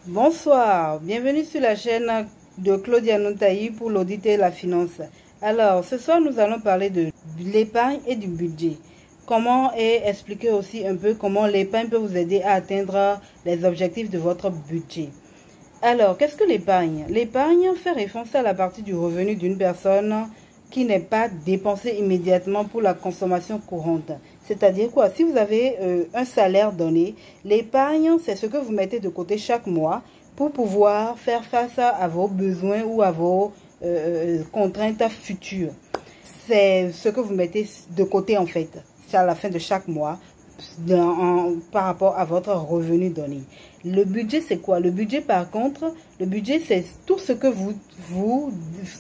Bonsoir, bienvenue sur la chaîne de Claudia Nontaï pour l'audit et la finance. Alors, ce soir, nous allons parler de l'épargne et du budget. Comment et expliquer aussi un peu comment l'épargne peut vous aider à atteindre les objectifs de votre budget. Alors, qu'est-ce que l'épargne? L'épargne fait référence à la partie du revenu d'une personne qui n'est pas dépensée immédiatement pour la consommation courante. C'est-à-dire quoi? Si vous avez un salaire donné, l'épargne, c'est ce que vous mettez de côté chaque mois pour pouvoir faire face à vos besoins ou à vos contraintes futures. C'est ce que vous mettez de côté en fait. C'est à la fin de chaque mois par rapport à votre revenu donné. Le budget, c'est quoi? Le budget, par contre, le budget, c'est tout ce que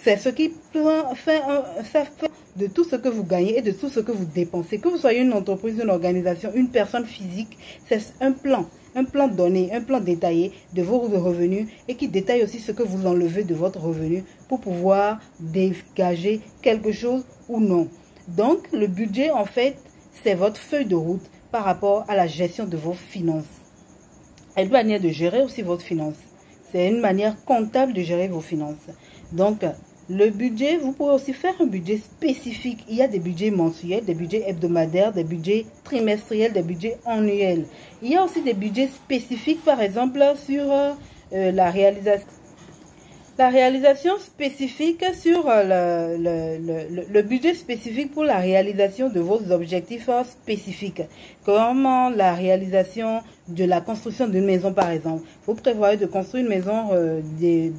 c'est ce qui fait de tout ce que vous gagnez et de tout ce que vous dépensez. Que vous soyez une entreprise, une organisation, une personne physique, c'est un plan donné, un plan détaillé de vos revenus et qui détaille aussi ce que vous enlevez de votre revenu pour pouvoir dégager quelque chose ou non. Donc, le budget, en fait, c'est votre feuille de route par rapport à la gestion de vos finances. Et une manière de gérer aussi votre finance. C'est une manière comptable de gérer vos finances. Donc, le budget, vous pouvez aussi faire un budget spécifique. Il y a des budgets mensuels, des budgets hebdomadaires, des budgets trimestriels, des budgets annuels. Il y a aussi des budgets spécifiques, par exemple, sur la réalisation spécifique sur le budget spécifique pour la réalisation de vos objectifs spécifiques, comme la réalisation de la construction d'une maison par exemple. Vous prévoyez de construire une maison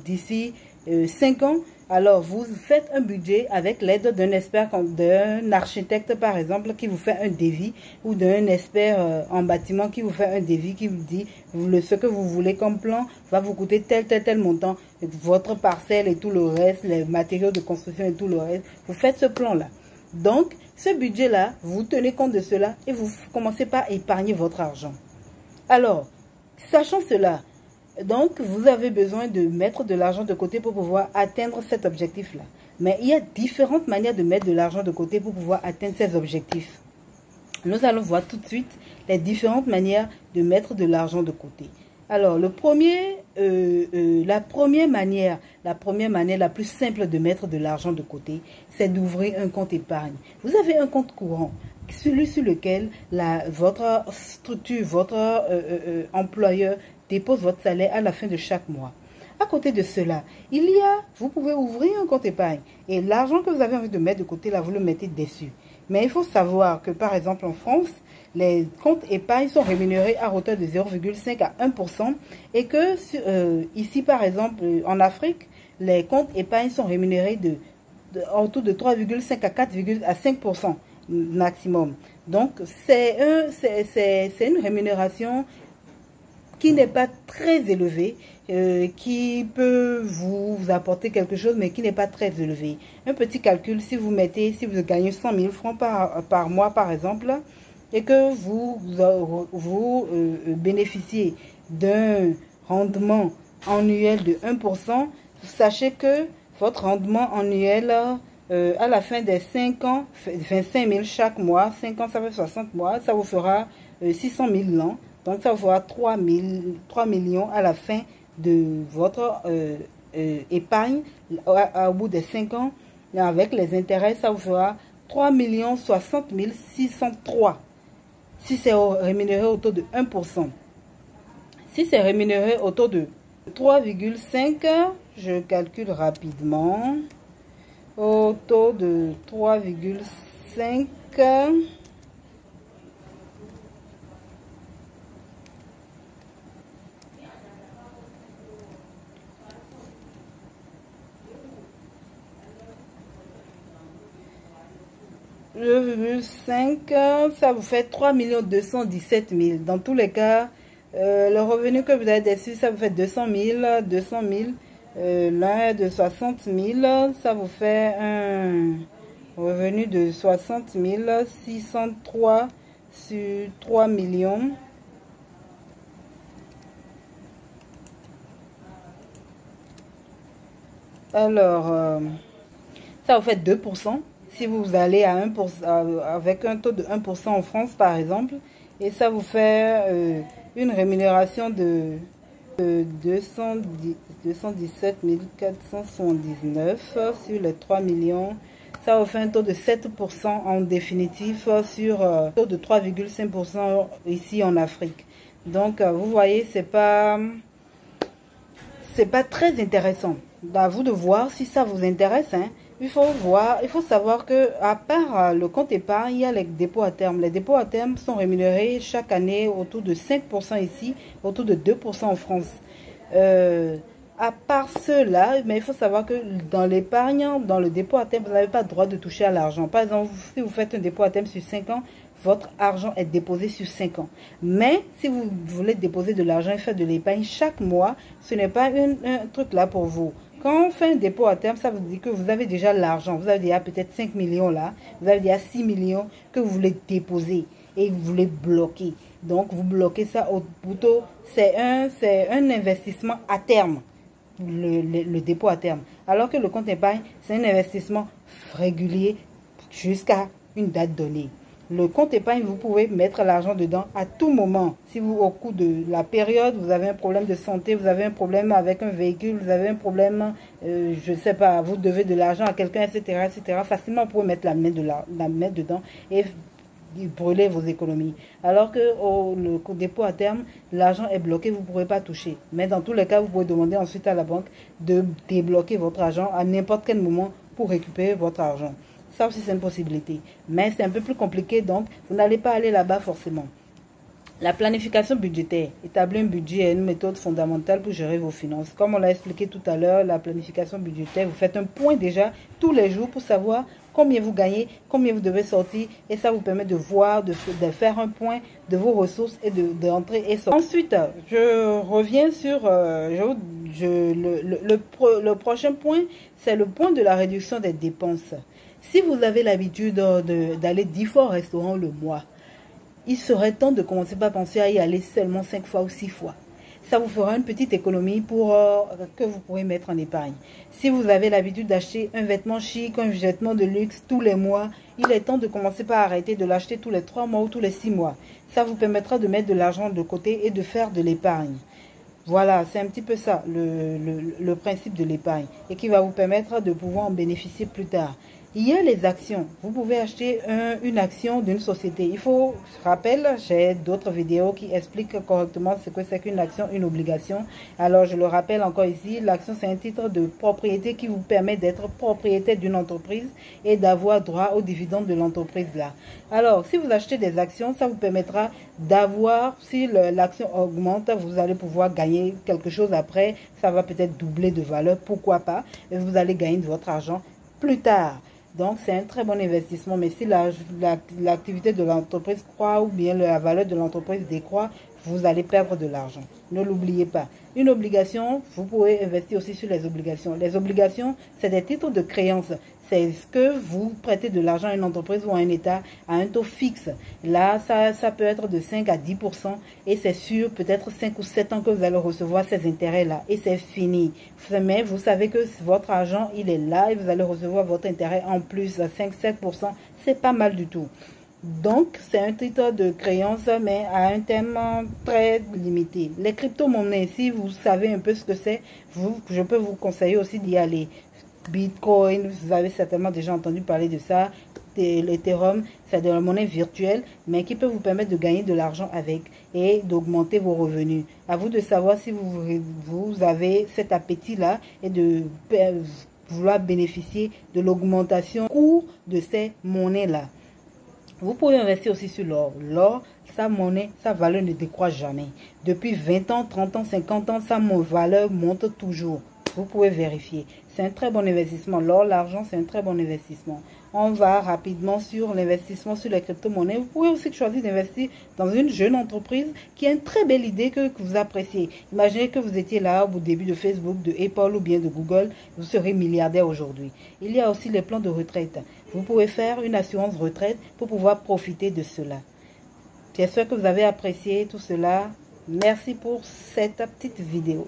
d'ici 5 ans. Alors, vous faites un budget avec l'aide d'un expert, d'un architecte par exemple, qui vous fait un devis, ou d'un expert en bâtiment qui vous fait un devis, qui vous dit ce que vous voulez comme plan va vous coûter tel montant, votre parcelle et tout le reste, les matériaux de construction et tout le reste. Vous faites ce plan-là. Donc, ce budget-là, vous tenez compte de cela et vous commencez par épargner votre argent. Alors, sachant cela, donc, vous avez besoin de mettre de l'argent de côté pour pouvoir atteindre cet objectif-là. Mais il y a différentes manières de mettre de l'argent de côté pour pouvoir atteindre ces objectifs. Nous allons voir tout de suite les différentes manières de mettre de l'argent de côté. Alors, la première manière la plus simple de mettre de l'argent de côté, c'est d'ouvrir un compte épargne. Vous avez un compte courant, celui sur lequel votre structure, votre employeur dépose votre salaire à la fin de chaque mois. À côté de cela, vous pouvez ouvrir un compte épargne et l'argent que vous avez envie de mettre de côté, là, vous le mettez dessus. Mais il faut savoir que, par exemple, en France, les comptes épargne sont rémunérés à hauteur de 0,5 à 1% et que ici, par exemple, en Afrique, les comptes épargne sont rémunérés autour de 3,5 à 4,5% maximum. Donc, c'est une rémunération qui n'est pas très élevée, qui peut vous apporter quelque chose, mais qui n'est pas très élevé. Un petit calcul, si vous gagnez 100 000 francs par mois, par exemple, et que vous bénéficiez d'un rendement annuel de 1%, sachez que votre rendement annuel, à la fin des 5 ans, 25 000 chaque mois, 5 ans, ça fait 60 mois, ça vous fera 600 000 ans. Donc, ça vous fera 3 millions à la fin de votre épargne. Au bout des 5 ans, avec les intérêts, ça vous fera 3 60 603. Si c'est rémunéré autour de 1%. Si c'est rémunéré autour de 3,5, je calcule rapidement. Autour de 3,5. Ça vous fait 3 217 000. Dans tous les cas, le revenu que vous avez dessus, ça vous fait 200 000. L'un de 60 000, ça vous fait un revenu de 60 603 sur 3 millions. Alors, ça vous fait 2%. Si vous allez à 1%, avec un taux de 1% en France, par exemple, et ça vous fait une rémunération de 217 479 sur les 3 millions. Ça fait un taux de 7% en définitif sur un taux de 3,5% ici en Afrique. Donc, vous voyez, c'est pas très intéressant. À vous de voir si ça vous intéresse. Hein. Il faut savoir que à part le compte épargne, il y a les dépôts à terme. Les dépôts à terme sont rémunérés chaque année autour de 5% ici, autour de 2% en France. À part cela, mais il faut savoir que dans l'épargne, dans le dépôt à terme, vous n'avez pas le droit de toucher à l'argent. Par exemple, si vous faites un dépôt à terme sur 5 ans, votre argent est déposé sur 5 ans. Mais si vous voulez déposer de l'argent et faire de l'épargne chaque mois, ce n'est pas un truc là pour vous. Quand on fait un dépôt à terme, ça vous dit que vous avez déjà l'argent. Vous avez déjà peut-être 5 millions là. Vous avez déjà 6 millions que vous voulez déposer et vous voulez bloquer. Donc, vous bloquez ça au plutôt. C'est un investissement à terme, le dépôt à terme. Alors que le compte épargne, c'est un investissement régulier jusqu'à une date donnée. Le compte épargne, vous pouvez mettre l'argent dedans à tout moment. Si vous, au cours de la période, vous avez un problème de santé, vous avez un problème avec un véhicule, vous avez un problème, je ne sais pas, vous devez de l'argent à quelqu'un, etc., facilement, vous pouvez mettre la main dedans et brûler vos économies. Alors que le dépôt à terme, l'argent est bloqué, vous ne pourrez pas toucher. Mais dans tous les cas, vous pouvez demander ensuite à la banque de débloquer votre argent à n'importe quel moment pour récupérer votre argent. Ça aussi, c'est une possibilité. Mais c'est un peu plus compliqué, donc vous n'allez pas aller là-bas forcément. La planification budgétaire. Établir un budget est une méthode fondamentale pour gérer vos finances. Comme on l'a expliqué tout à l'heure, la planification budgétaire, vous faites un point déjà tous les jours pour savoir combien vous gagnez, combien vous devez sortir. Et ça vous permet de voir, de faire un point de vos ressources et d'entrer et sortir. Ensuite, je reviens sur le prochain point, c'est le point de la réduction des dépenses. Si vous avez l'habitude d'aller 10 fois au restaurant le mois, il serait temps de commencer par penser à y aller seulement 5 fois ou 6 fois. Ça vous fera une petite économie que vous pourrez mettre en épargne. Si vous avez l'habitude d'acheter un vêtement chic, un vêtement de luxe tous les mois, il est temps de commencer par arrêter de l'acheter tous les 3 mois ou tous les 6 mois. Ça vous permettra de mettre de l'argent de côté et de faire de l'épargne. Voilà, c'est un petit peu ça, le principe de l'épargne, et qui va vous permettre de pouvoir en bénéficier plus tard. Il y a les actions. Vous pouvez acheter une action d'une société. Il faut, je rappelle, j'ai d'autres vidéos qui expliquent correctement ce que c'est qu'une action, une obligation. Alors, je le rappelle encore ici, l'action, c'est un titre de propriété qui vous permet d'être propriétaire d'une entreprise et d'avoir droit aux dividendes de l'entreprise là. Alors, si vous achetez des actions, ça vous permettra d'avoir, si l'action augmente, vous allez pouvoir gagner quelque chose après. Ça va peut-être doubler de valeur, pourquoi pas. Et vous allez gagner de votre argent plus tard. Donc, c'est un très bon investissement. Mais si l'activité de l'entreprise croît ou bien la valeur de l'entreprise décroît, vous allez perdre de l'argent. Ne l'oubliez pas. Une obligation, vous pouvez investir aussi sur les obligations. Les obligations, c'est des titres de créance. C'est ce que vous prêtez de l'argent à une entreprise ou à un État à un taux fixe. Là, ça peut être de 5 à 10% et c'est sûr, peut-être 5 ou 7 ans que vous allez recevoir ces intérêts-là et c'est fini. Mais vous savez que votre argent, il est là et vous allez recevoir votre intérêt en plus à 5-7%. C'est pas mal du tout. Donc, c'est un titre de créance, mais à un thème très limité. Les crypto-monnaies, si vous savez un peu ce que c'est, je peux vous conseiller aussi d'y aller. Bitcoin, vous avez certainement déjà entendu parler de ça. L'Ethereum, c'est de la monnaie virtuelle, mais qui peut vous permettre de gagner de l'argent avec et d'augmenter vos revenus. À vous de savoir si vous avez cet appétit-là et de vouloir bénéficier de l'augmentation du cours de ces monnaies-là. Vous pouvez investir aussi sur l'or. L'or, sa monnaie, sa valeur ne décroît jamais. Depuis 20 ans, 30 ans, 50 ans, sa valeur monte toujours. Vous pouvez vérifier. C'est un très bon investissement. L'or, l'argent, c'est un très bon investissement. On va rapidement sur l'investissement sur les crypto-monnaies. Vous pouvez aussi choisir d'investir dans une jeune entreprise qui a une très belle idée que vous appréciez. Imaginez que vous étiez là au début de Facebook, de Apple ou bien de Google. Vous serez milliardaire aujourd'hui. Il y a aussi les plans de retraite. Vous pouvez faire une assurance retraite pour pouvoir profiter de cela. J'espère que vous avez apprécié tout cela. Merci pour cette petite vidéo.